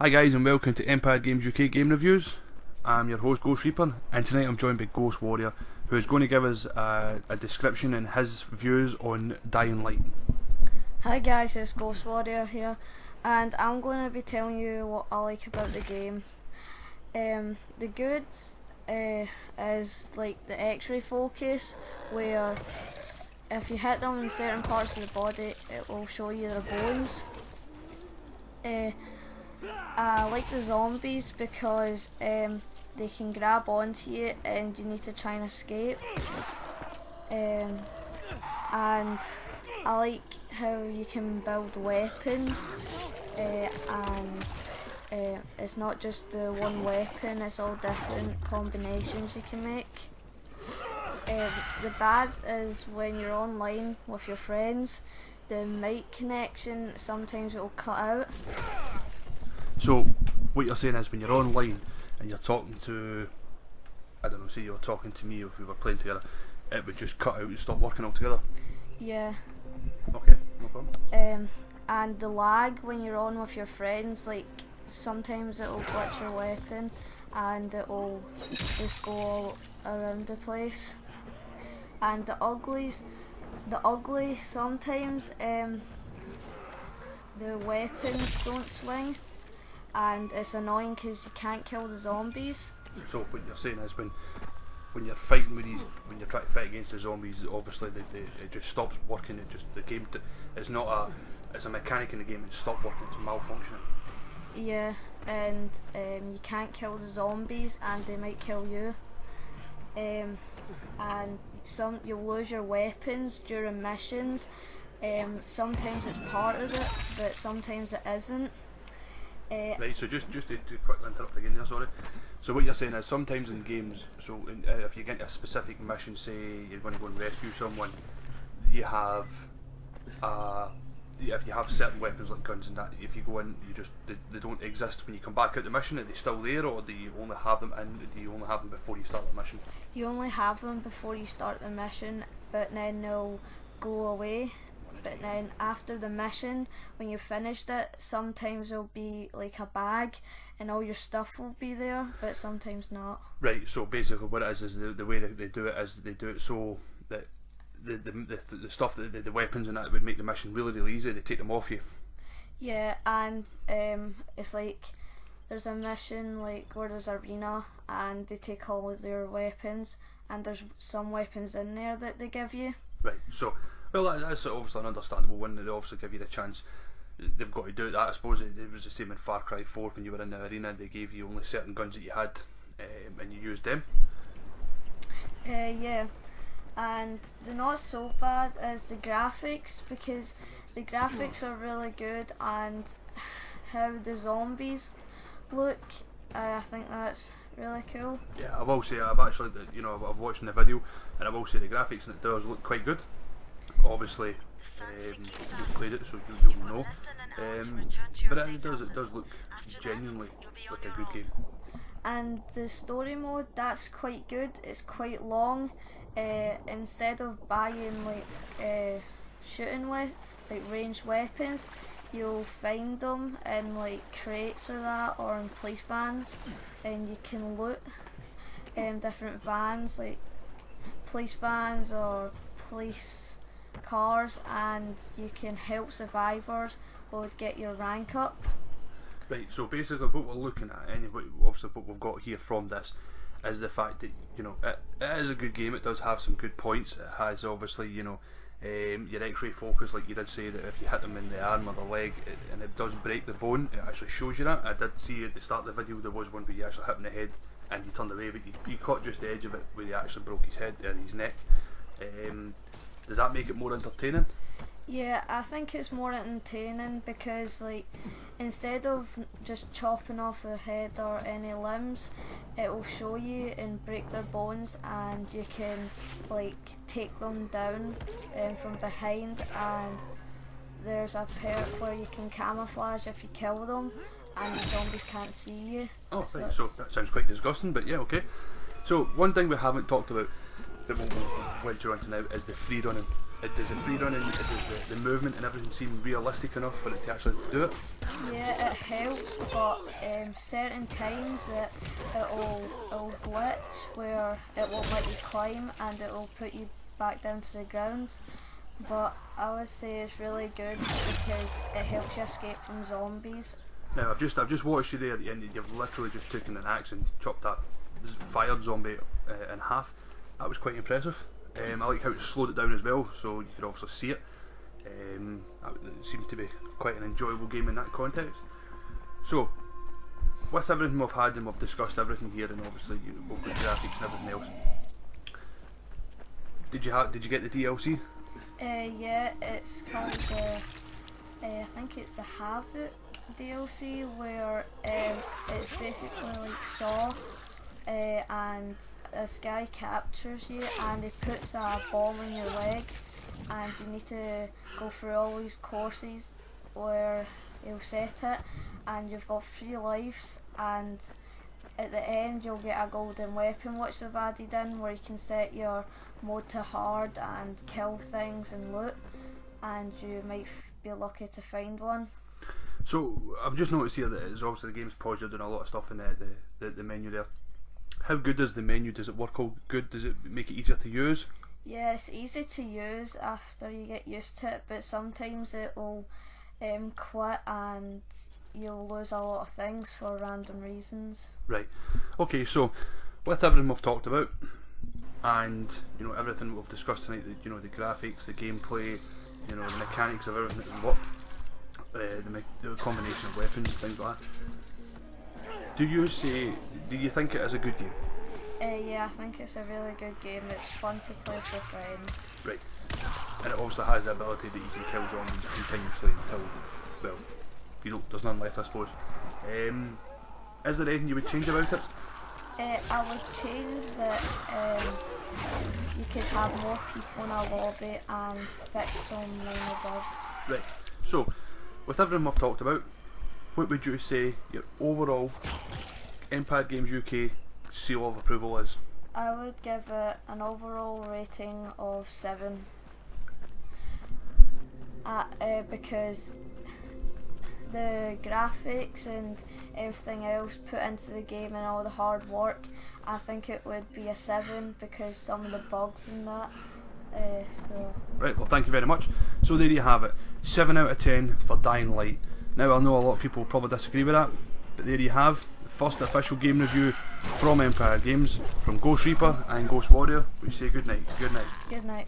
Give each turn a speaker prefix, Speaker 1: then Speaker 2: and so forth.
Speaker 1: Hi guys and welcome to Empire Games UK Game Reviews. I'm your host Ghost Reaper, and tonight I'm joined by Ghost Warrior, who is going to give us a description and his views on Dying Light.
Speaker 2: Hi guys, it's Ghost Warrior here, and I'm going to be telling you what I like about the game. The goods is like the X-ray focus, where if you hit them in certain parts of the body, it will show you their bones. I like the zombies because they can grab onto you and you need to try and escape. And I like how you can build weapons, and it's not just the one weapon, it's all different combinations you can make. The bad is when you're online with your friends, the mic connection, sometimes it will cut out.
Speaker 1: So what you're saying is when you're online and you're talking to, I don't know, say you were talking to me if we were playing together, it would just cut out and stop working altogether?
Speaker 2: Yeah.
Speaker 1: Okay, no problem.
Speaker 2: And the lag when you're on with your friends, like sometimes it will glitch your weapon and it will just go all around the place. And the uglies sometimes the weapons don't swing, and it's annoying because you can't kill the zombies.
Speaker 1: So what you're saying is when you're fighting with these, when you're trying to fight against the zombies, obviously it just stops working. It just it's not it's a mechanic in the game. It stopped working. It's malfunctioning.
Speaker 2: Yeah, and you can't kill the zombies, and they might kill you. And you'll lose your weapons during missions. Sometimes it's part of it, but sometimes it isn't.
Speaker 1: Right, so just to quickly interrupt again there, sorry. So what you're saying is sometimes in games, if you get into a specific mission, say you're going to go and rescue someone, you have if you have certain weapons like guns and that, if you go in, they don't exist when you come back out the mission. Are they still there, or do you only have them before you start the mission?
Speaker 2: You only have them before you start the mission, but then they'll go away. But then after the mission, when you've finished it, sometimes there'll be like a bag and all your stuff will be there, but sometimes not.
Speaker 1: Right, so basically what it is the way that they do it is they do it so that the stuff, the weapons and that would make the mission really, really easy, they take them off you.
Speaker 2: Yeah, and it's like there's a mission like where there's an arena and they take all of their weapons, and there's some weapons in there that they give you.
Speaker 1: Right, so well, that's obviously an understandable one. They obviously give you the chance. They've got to do that. I suppose it was the same in Far Cry 4 when you were in the arena. They gave you only certain guns that you had, and you used them.
Speaker 2: Yeah, and the not so bad is the graphics, because the graphics are really good, and how the zombies look, I think that's really cool.
Speaker 1: Yeah, I will say I've actually, I've watched the video, and I will say the graphics and it does look quite good. Obviously, you've played it, so you'll know. But it does look genuinely like a good game.
Speaker 2: And the story mode, that's quite good. It's quite long. Instead of buying like ranged weapons, you'll find them in like crates or that, or in police vans, and you can loot different vans, like police vans or police cars, and you can help survivors or get your rank up.
Speaker 1: Right, so basically what we're looking at, anyway, obviously what we've got here from this is the fact that it is a good game. It does have some good points. It has obviously your X-ray focus, like you did say, that if you hit them in the arm or the leg and it does break the bone, it actually shows you that. I did see at the start of the video there was one where you actually hit him in the head and you turned away, but you caught just the edge of it where he actually broke his head or his neck. Does that make it more entertaining?
Speaker 2: Yeah, I think it's more entertaining because like instead of just chopping off their head or any limbs, it will show you and break their bones, and you can like take them down from behind, and there's a perk where you can camouflage if you kill them and the zombies can't see you.
Speaker 1: Oh, right, so that sounds quite disgusting, but yeah, okay. So one thing we haven't talked about that we'll venture on to now is the free running. Does the free running, does the movement and everything seem realistic enough for it to actually do it?
Speaker 2: Yeah, it helps, but certain times it'll glitch where it won't let you climb and it will put you back down to the ground. But I would say it's really good because it helps you escape from zombies.
Speaker 1: Now I've just watched you there at the end. You've literally just taken an axe and chopped that fired zombie in half. That was quite impressive. I like how it slowed it down as well, so you could obviously see it. It seems to be quite an enjoyable game in that context. So, with everything we've had and we've discussed everything here, and obviously we've got graphics and everything else. Did you get the DLC?
Speaker 2: Yeah, it's called I think it's the Havoc DLC, where it's basically like Saw, and this guy captures you and he puts a ball in your leg, and you need to go through all these courses where he'll set it, and you've got 3 lives, and at the end you'll get a golden weapon which they've added in, where you can set your mode to hard and kill things and loot, and you might be lucky to find one.
Speaker 1: So I've just noticed here that it's obviously the game's paused, you're doing a lot of stuff in the menu there. How good is the menu? Does it work all good? Does it make it easier to use?
Speaker 2: Yeah, it's easy to use after you get used to it, but sometimes it will quit and you'll lose a lot of things for random reasons.
Speaker 1: Right. Okay, so with everything we've talked about, and everything we've discussed tonight, the graphics, the gameplay, the mechanics of everything that work, the combination of weapons, things like that. Do you think it is a good game?
Speaker 2: Yeah, I think it's a really good game. It's fun to play with your friends.
Speaker 1: Right. And it also has the ability that you can kill zombies continuously until, well, there's none left, I suppose. Is there anything you would change about it?
Speaker 2: I would change that you could have more people in a lobby and fix some minor bugs.
Speaker 1: Right. So, with everything we've talked about, what would you say your overall Empire Games UK seal of approval is?
Speaker 2: I would give it an overall rating of 7. Because the graphics and everything else put into the game and all the hard work, I think it would be a 7 because some of the bugs in that.
Speaker 1: Right, well, thank you very much. So there you have it, 7 out of 10 for Dying Light. Now I know a lot of people will probably disagree with that, but there you have the first official game review from Empire Games, from Ghost Reaper and Ghost Warrior. We say good night. Good night.
Speaker 2: Good night.